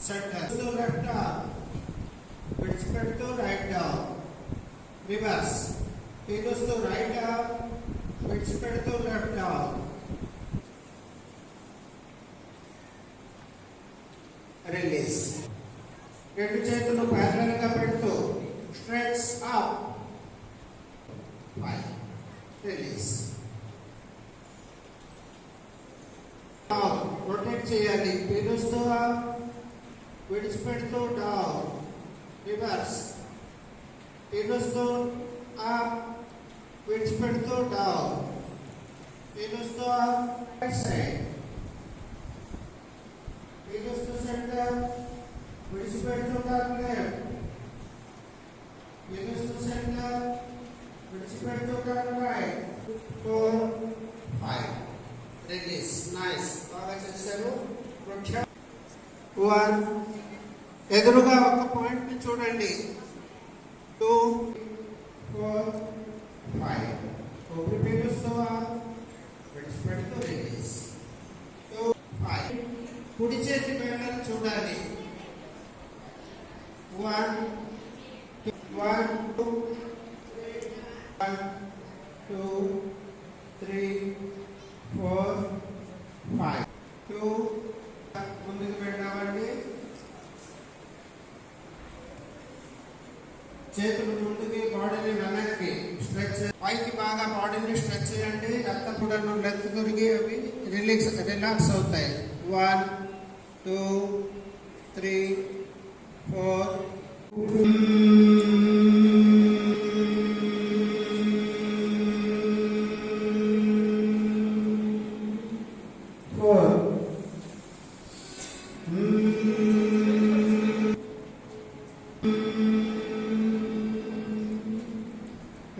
center. To left arm, విడిచిపెడుతూ right arm, reverse. తీరుస్తూ right arm, విడిచిపెడుతూ లెఫ్ట్ ఆర్మ్, రిలీజ్. రెండు చేతులు ప్యారలల్ గా పెడుతూ స్ట్రెచ్ అప్, రిలీజ్. రొటేట్ చేయాలి. పీలుస్తూ అప్, విడిచిపెడుతూ డౌన్, రివర్స్. పీలుస్తూ అప్, విడిచిపెడుతూ డౌన్, పీలుస్తూ అప్, రైట్ సైడ్. పీలుస్తూ సెంటర్, విడిచిపెడుతూ టర్న్ లెఫ్ట్, పీలుస్తూ సెంటర్, విడిచిపెడుతూ టర్న్ రైట్. 4, 5. రిలీజ్. నైస్. బాగా చేశారు. 1. ఎదురుగా ఒక పాయింట్ ని చూడండి. 2, 4, 5. ఊపిరి పీలుస్తూ విడిచిపెడుతూ రిలీజ్. 2, 5. కుడి చేతి వేళ్ళని చూడాలి. 1, 2, 1, 2, 3, 4, 5. 2. ముందుకు వెళ్ళామండి. చేతులు ముందుకి, బాడీని వెనక్కి స్ట్రెచ్. పైకి బాగా బాడీని స్ట్రెచ్ చేయండి. రక్తపుడలు లెంత్ దొరికి అవి రిలాక్స్ అవుతాయి. 1, 2, 3, 4.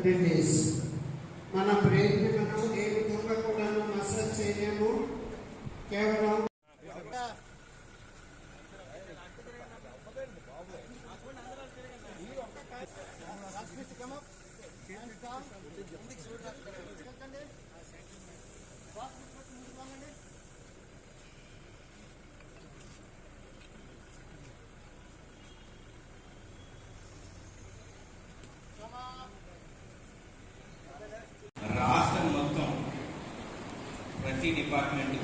రిలీజ్. మన బ్రెయిన్ ని మనం ఏ విధంగా కూడా మసాజ్ చేయలేము. కేవలం రాష్ట్రం మొత్తం ప్రతి డిపార్ట్మెంట్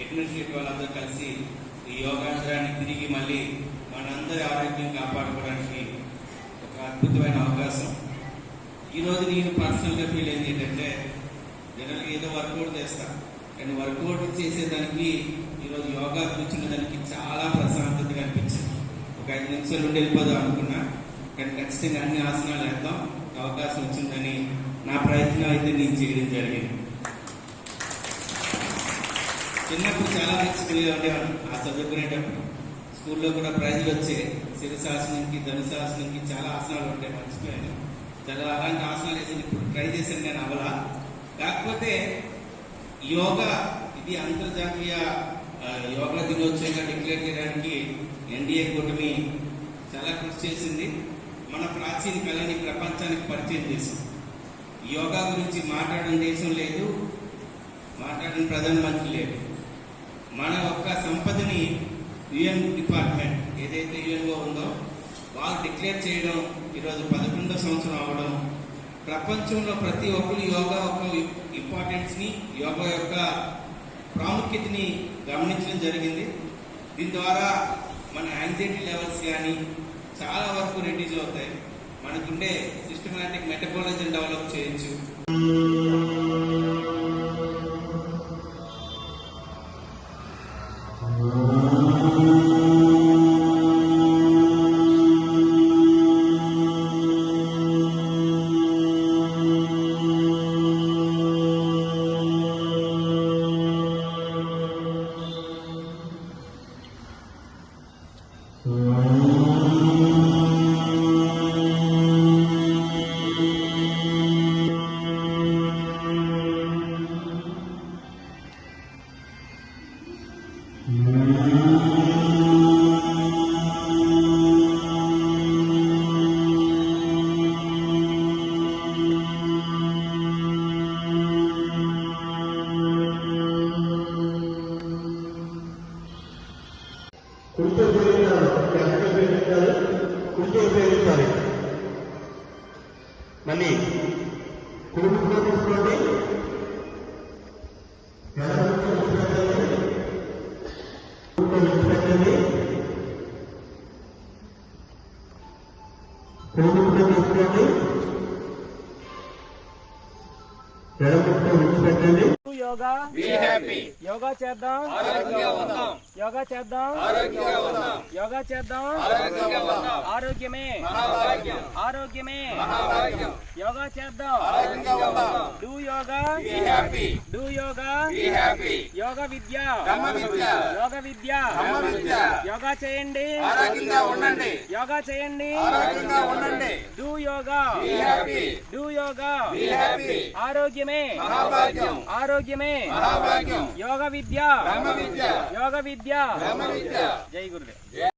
అడ్మినిస్ట్రేటివ్ వాళ్ళందరూ కలిసి ఈ యోగాంధ్రాన్ని తిరిగి మళ్ళీ మనందరి ఆరోగ్యం కాపాడుకోవడానికి ఒక అద్భుతమైన అవకాశం. ఈరోజు నేను పర్సనల్గా ఫీల్ అయింది ఏంటంటే, జనరల్గా ఏదో వర్కౌట్ చేస్తాను, కానీ వర్కౌట్ చేసేదానికి ఈరోజు యోగా కూర్చున్న దానికి చాలా ప్రశాంతతగా అనిపించింది. ఒక 5 నిమిషాలు ఉండి వెళ్ళిపోదాం అనుకున్నా, కానీ ఖచ్చితంగా అన్ని ఆసనాలు వేద్దాం అవకాశం వచ్చిందని నా ప్రయత్నం అయితే నేను చేయడం జరిగింది. చిన్నప్పుడు చాలా ఫ్లెక్సిబుల్గా ఉండేవాడు. ఆ చదువుకునేటప్పుడు స్కూల్లో కూడా ప్రైజులు వచ్చాయి. శిరశాసనంకి, ధనుశాసనంకి చాలా ఆసనాలు ఉంటాయి. మర్చిపోయాను. చాలా అలాంటి ఆసనాలు వేసి ఇప్పుడు ట్రై చేశాను, నేను అవలా. కాకపోతే యోగా ఇది అంతర్జాతీయ యోగా దినోత్సవంగా డిక్లేర్ చేయడానికి ఎన్డీఏ కూటమి చాలా కృషి చేసింది. మన ప్రాచీన కళని ప్రపంచానికి పరిచయం చేసాం. యోగా గురించి మాట్లాడిన దేశం లేదు, మాట్లాడిన ప్రధానమంత్రి లేదు. మన యొక్క సంపదని యుఎన్ డిపార్ట్మెంట్ ఏదైతే యుఎన్ఓ ఉందో వాళ్ళు డిక్లేర్ చేయడం, ఈరోజు 11వ సంవత్సరం అవ్వడం, ప్రపంచంలో ప్రతి ఒక్కరు యోగా యొక్క ఇంపార్టెన్స్ని, యోగా యొక్క ప్రాముఖ్యతని గమనించడం జరిగింది. దీని ద్వారా మన యాంగ్జైటీ లెవెల్స్ కానీ చాలా వరకు రెడ్యూస్ అవుతాయి. మనకుండే సిస్టమాటిక్ మెటబాలిజం డెవలప్ చేయొచ్చు. కుర్చీ ఉపయోగించాలి, కుర్చీ ఉపయోగించాలి. మళ్ళీ కుటుంబంలో తీసుకోండి, విడిచిపెట్టండి, కుటుంబంలో తీసుకోండి, ఎడముతో విడిచిపెట్టండి. యోగా యోగా చేద్దాం, యోగా చేద్దాం, యోగా చేద్దాం. ఆరోగ్యమే ఆరోగ్యమే యోగా చేద్దాం. Do yoga, do yoga. యోగ విద్య, యోగ విద్య. యోగా చేయండి, యోగా చేయండి. Do yoga, do yoga. ఆరోగ్యమే ఆరోగ్యమే యోగ విద్య, యోగ విద్య. జై గురుదేవ్.